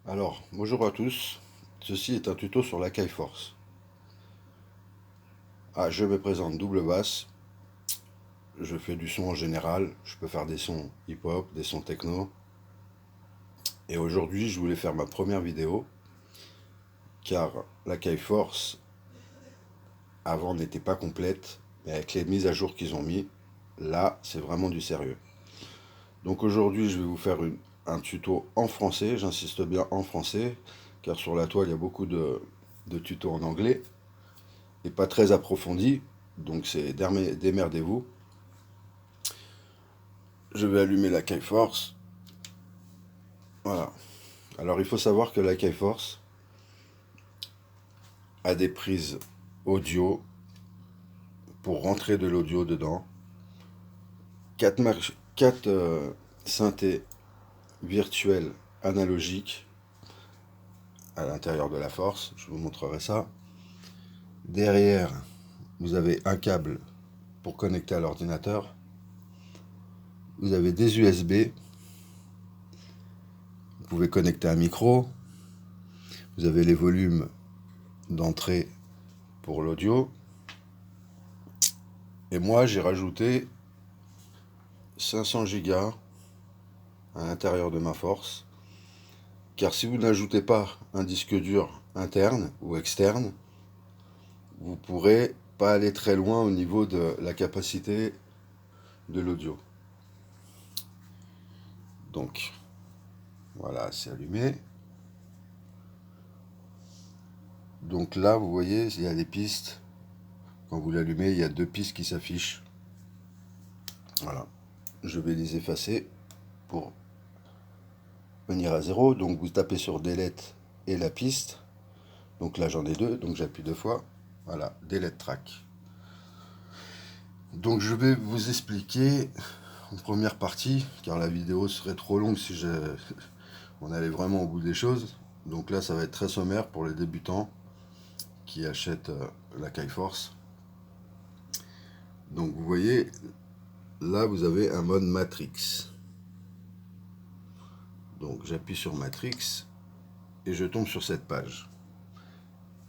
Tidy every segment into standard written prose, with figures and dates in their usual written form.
Alors, bonjour à tous. Ceci est un tuto sur l'Akai Force. Ah, je me présente double basse. Je fais du son en général. Je peux faire des sons hip-hop, des sons techno. Et aujourd'hui, je voulais faire ma première vidéo. Car l'Akai Force, avant, n'était pas complète. Mais avec les mises à jour qu'ils ont mis, là, c'est vraiment du sérieux. Donc aujourd'hui, je vais vous faire un tuto en français. J'insiste bien en français. Car sur la toile, il y a beaucoup de tutos en anglais. Et pas très approfondi. Donc c'est démerdez-vous. Je vais allumer la Force. Voilà. Alors il faut savoir que la Force a des prises audio pour rentrer de l'audio dedans. 4 synthés virtuels analogiques à l'intérieur de la Force. Je vous montrerai ça. Derrière, vous avez un câble pour connecter à l'ordinateur. Vous avez des USB. Vous pouvez connecter un micro. Vous avez les volumes d'entrée pour l'audio. Et moi, j'ai rajouté 500 Go à l'intérieur de ma Force. Car si vous n'ajoutez pas un disque dur interne ou externe, vous ne pourrez pas aller très loin au niveau de la capacité de l'audio. Donc, voilà, c'est allumé. Donc là, vous voyez, il y a des pistes. Quand vous l'allumez, il y a 2 pistes qui s'affichent. Voilà. Je vais les effacer pour venir à 0. Donc vous tapez sur Delete et la piste. Donc là, j'en ai 2, donc j'appuie 2 fois. Voilà, Delete Track. Donc je vais vous expliquer en première partie, car la vidéo serait trop longue si on allait vraiment au bout des choses. Donc là, ça va être très sommaire pour les débutants qui achètent la Force. Donc vous voyez, là vous avez un mode Matrix. Donc j'appuie sur Matrix et je tombe sur cette page.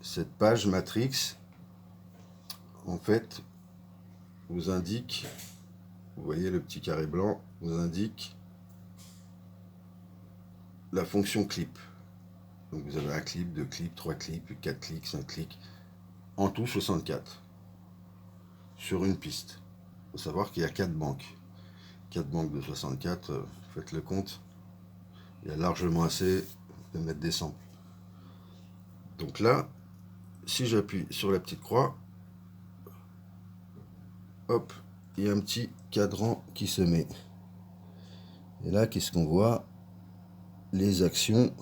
Cette page Matrix, en fait, vous indique, vous voyez le petit carré blanc, vous indique la fonction clip. Donc vous avez un clip, 2 clips, 3 clips, 4 clics, 5 clics, en tout 64 sur une piste. Il faut savoir qu'il y a 4 banques. 4 banques de 64, faites le compte. Il y a largement assez de mettre des samples. Donc là, si j'appuie sur la petite croix, hop, il y a un petit cadran qui se met. Et là, qu'est-ce qu'on voit? Les actions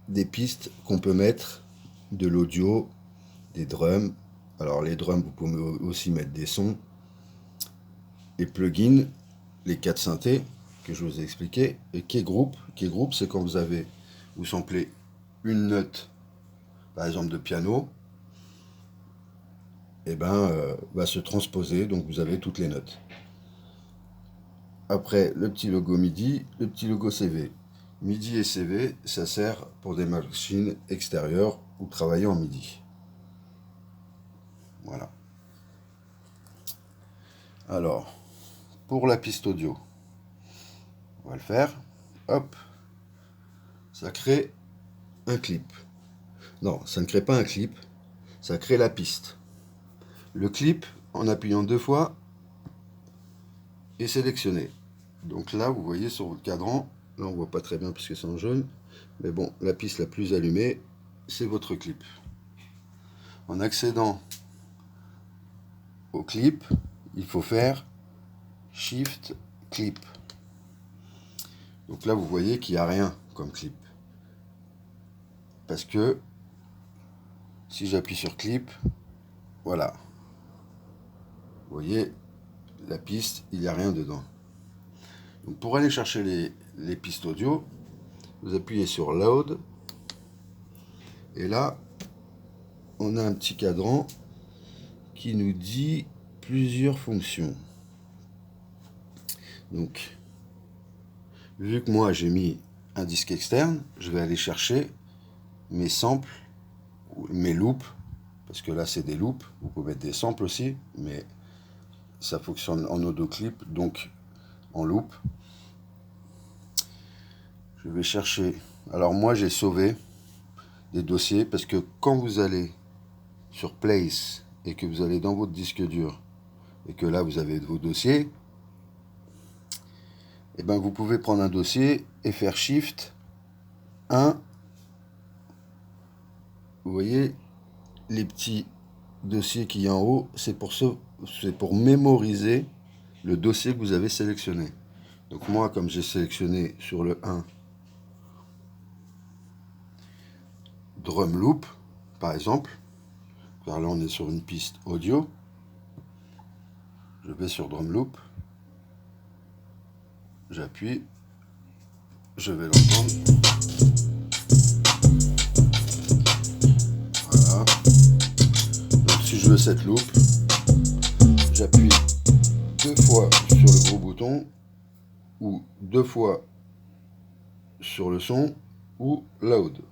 des pistes qu'on peut mettre, de l'audio, des drums. Alors les drums, vous pouvez aussi mettre des sons. Les plugins, les 4 synthés que je vous ai expliqué. Et Keygroup, c'est quand vous samplez une note, par exemple de piano, et va se transposer, donc vous avez toutes les notes. Après, le petit logo MIDI, le petit logo CV. MIDI et CV, ça sert pour des machines extérieures ou travailler en MIDI. Voilà. Alors, pour la piste audio, on va le faire. Hop, ça crée un clip. Non, ça ne crée pas un clip, ça crée la piste. Le clip, en appuyant 2 fois, est sélectionné. Donc là, vous voyez sur votre cadran, là on voit pas très bien parce que c'est en jaune, mais bon, la piste la plus allumée, c'est votre clip. En accédant au clip, il faut faire Shift Clip. Donc là, vous voyez qu'il n'y a rien comme clip. Parce que si j'appuie sur Clip, voilà. Vous voyez, la piste, il n'y a rien dedans. Donc pour aller chercher les pistes audio, vous appuyez sur Load. Et là, on a un petit cadran qui nous dit plusieurs fonctions. Donc, vu que moi j'ai mis un disque externe, je vais aller chercher mes samples, mes loops, parce que là c'est des loops, vous pouvez mettre des samples aussi, mais ça fonctionne en audio clip, donc en loop. Je vais chercher, alors moi j'ai sauvé des dossiers, parce que quand vous allez sur Place et que vous allez dans votre disque dur, et que là vous avez vos dossiers, et ben vous pouvez prendre un dossier et faire Shift 1. Vous voyez les petits dossiers qui y a en haut, c'est pour mémoriser le dossier que vous avez sélectionné. Donc moi, comme j'ai sélectionné sur le 1 drum loop, par exemple, car là on est sur une piste audio, je vais sur drum loop, j'appuie, je vais l'entendre. Voilà. Donc si je veux cette loop, j'appuie 2 fois sur le gros bouton ou 2 fois sur le son ou loud.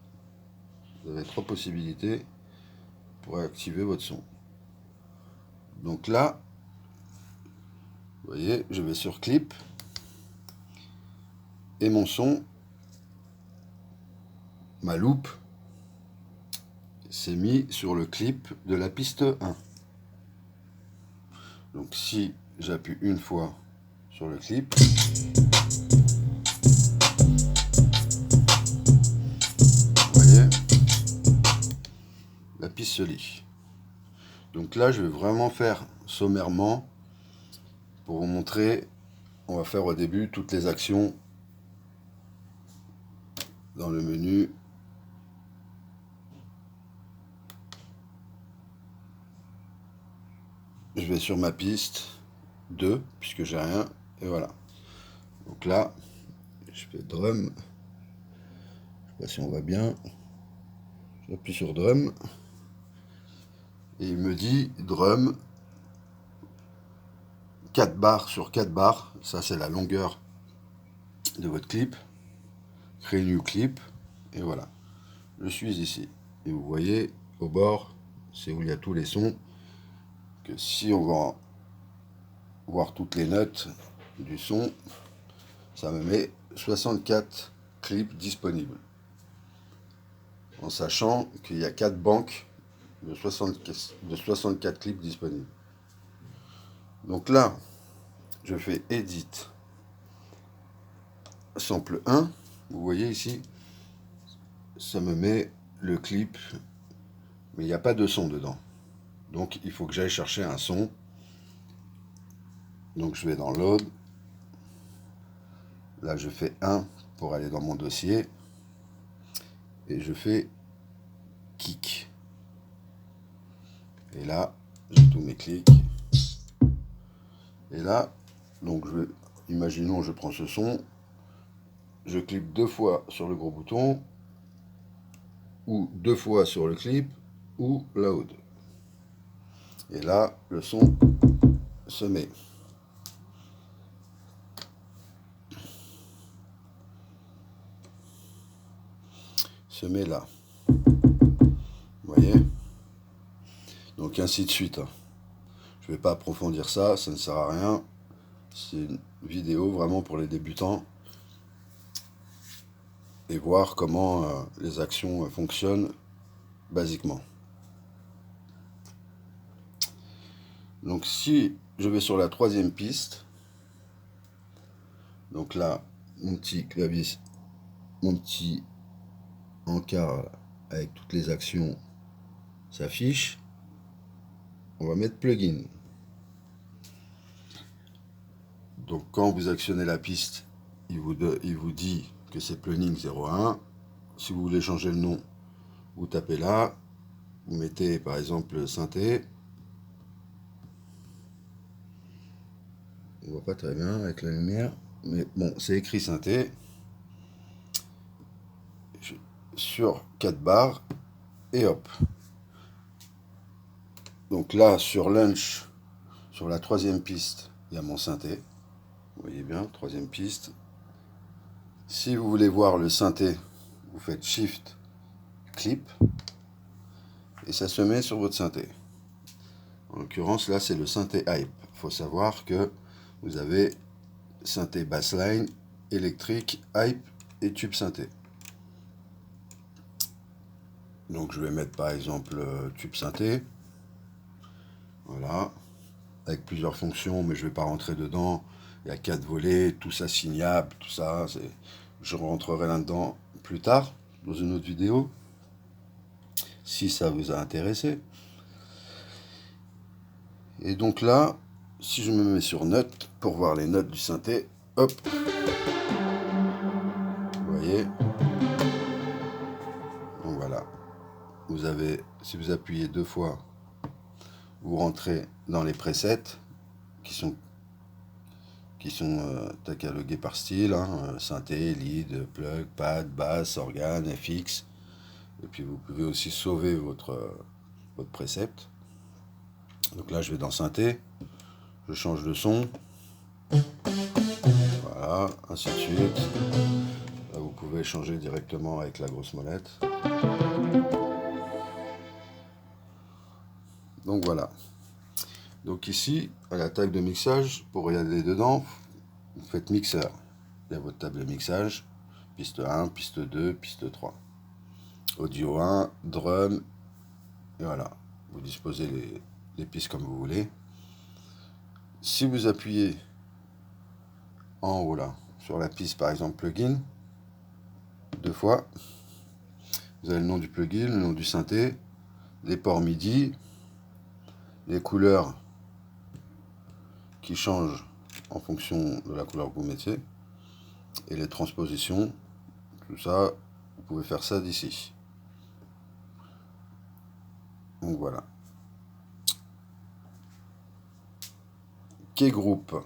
Vous avez 3 possibilités pour activer votre son. Donc là, vous voyez, je vais sur clip et mon son, ma loupe, s'est mis sur le clip de la piste 1. Donc si j'appuie une fois sur le clip, vous voyez, la piste se lit. Donc là, je vais vraiment faire sommairement pour vous montrer. On va faire au début toutes les actions dans le menu. Je vais sur ma piste 2, puisque j'ai rien, et voilà. Donc là, je fais drum. Je sais pas si on voit bien. J'appuie sur drum. Et il me dit drum 4 barres sur 4 barres. Ça, c'est la longueur de votre clip. Créer new clip. Et voilà. Je suis ici. Et vous voyez, au bord, c'est où il y a tous les sons. Que si on va voir toutes les notes du son, ça me met 64 clips disponibles. En sachant qu'il y a 4 banques de 64 clips disponibles. Donc là, je fais Edit Sample 1. Vous voyez ici, ça me met le clip, mais il n'y a pas de son dedans. Donc il faut que j'aille chercher un son. Donc je vais dans Load. Là, je fais 1 pour aller dans mon dossier. Et je fais Kick. Et là, j'ai tous mes clics. Et là, donc imaginons je prends ce son. Je clique 2 fois sur le gros bouton. Ou 2 fois sur le clip. Ou Load. Et là, le son se met. Se met là. Vous voyez? Donc ainsi de suite. Je ne vais pas approfondir ça, ça ne sert à rien. C'est une vidéo vraiment pour les débutants. Et voir comment les actions fonctionnent basiquement. Donc si je vais sur la 3e piste, donc là, mon petit clavier, mon petit encart avec toutes les actions s'affiche. On va mettre plugin. Donc quand vous actionnez la piste, il vous dit que c'est plugin 01. Si vous voulez changer le nom, vous tapez là, vous mettez par exemple synthé. On voit pas très bien avec la lumière, mais bon, c'est écrit synthé. Sur 4 barres, et hop. Donc là, sur Lunch, sur la 3e piste, il y a mon synthé. Vous voyez bien, 3e piste. Si vous voulez voir le synthé, vous faites Shift, Clip, et ça se met sur votre synthé. En l'occurrence, là, c'est le synthé Hype. Il faut savoir que vous avez synthé bassline, électrique, Hype et tube synthé. Donc je vais mettre par exemple tube synthé. Voilà. Avec plusieurs fonctions, mais je ne vais pas rentrer dedans. Il y a 4 volets, tout ça signable, tout ça. Je rentrerai là-dedans plus tard, dans une autre vidéo, si ça vous a intéressé. Et donc là, si je me mets sur notes, pour voir les notes du synthé, hop, vous voyez, donc voilà, vous avez, si vous appuyez 2 fois, vous rentrez dans les presets, qui sont catalogués par style, hein, synthé, lead, plug, pad, basse, organe, FX, et puis vous pouvez aussi sauver votre preset. Donc là je vais dans synthé, je change de son, voilà, ainsi de suite. Là vous pouvez changer directement avec la grosse molette. Donc voilà. Donc ici, à la table de mixage, pour y aller dedans, vous faites mixeur. Il y a votre table de mixage, piste 1, piste 2, piste 3. Audio 1, drum, et voilà. Vous disposez les pistes comme vous voulez. Si vous appuyez en haut là, sur la piste par exemple plugin, 2 fois, vous avez le nom du plugin, le nom du synthé, les ports MIDI, les couleurs qui changent en fonction de la couleur que vous mettez, et les transpositions, tout ça, vous pouvez faire ça d'ici. Donc voilà. Key Group.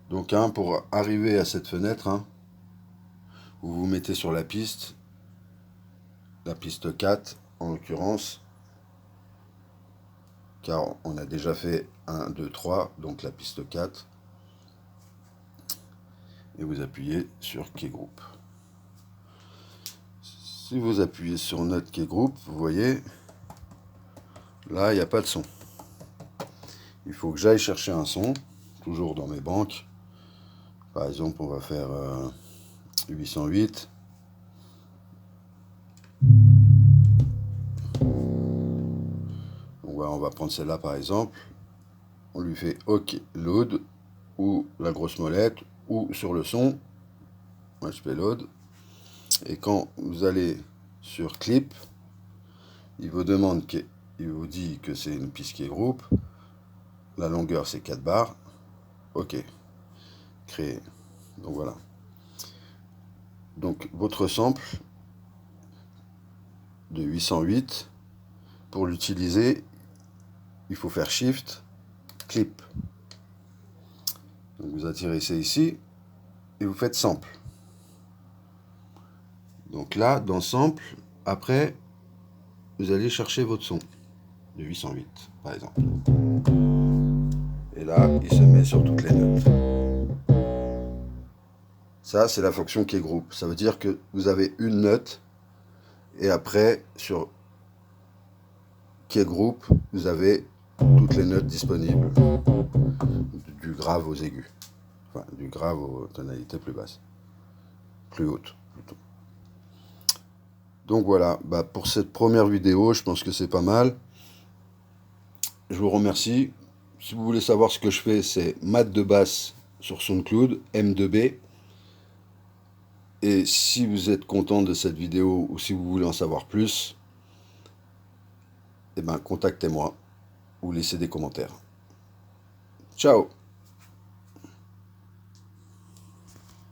Donc pour arriver à cette fenêtre, vous vous mettez sur la piste 4 en l'occurrence, car on a déjà fait 1, 2, 3, donc la piste 4, et vous appuyez sur Key Group. Si vous appuyez sur notre Key Group, vous voyez, là il n'y a pas de son. Il faut que j'aille chercher un son, toujours dans mes banques. Par exemple, on va faire 808. Donc voilà, on va prendre celle-là par exemple. On lui fait OK Load, ou la grosse molette, ou sur le son. Moi je fais Load. Et quand vous allez sur Clip, il vous dit que c'est une piste qui est groupe. La longueur c'est 4 bars. OK. Créer. Donc voilà. Donc votre sample de 808, pour l'utiliser, il faut faire Shift, Clip. Donc vous atterrissez ici et vous faites Sample. Donc là, dans Sample, après, vous allez chercher votre son de 808, par exemple. Et là, il se met sur toutes les notes. Ça, c'est la fonction qui est groupe. Ça veut dire que vous avez une note, et après, sur qui est groupe, vous avez toutes les notes disponibles, du grave aux aigus, enfin du grave aux tonalités plus basses, plus hautes plutôt. Donc voilà, pour cette première vidéo, je pense que c'est pas mal. Je vous remercie. Si vous voulez savoir ce que je fais, c'est mat de basse sur SoundCloud, M2B. Et si vous êtes content de cette vidéo ou si vous voulez en savoir plus, contactez-moi ou laissez des commentaires. Ciao!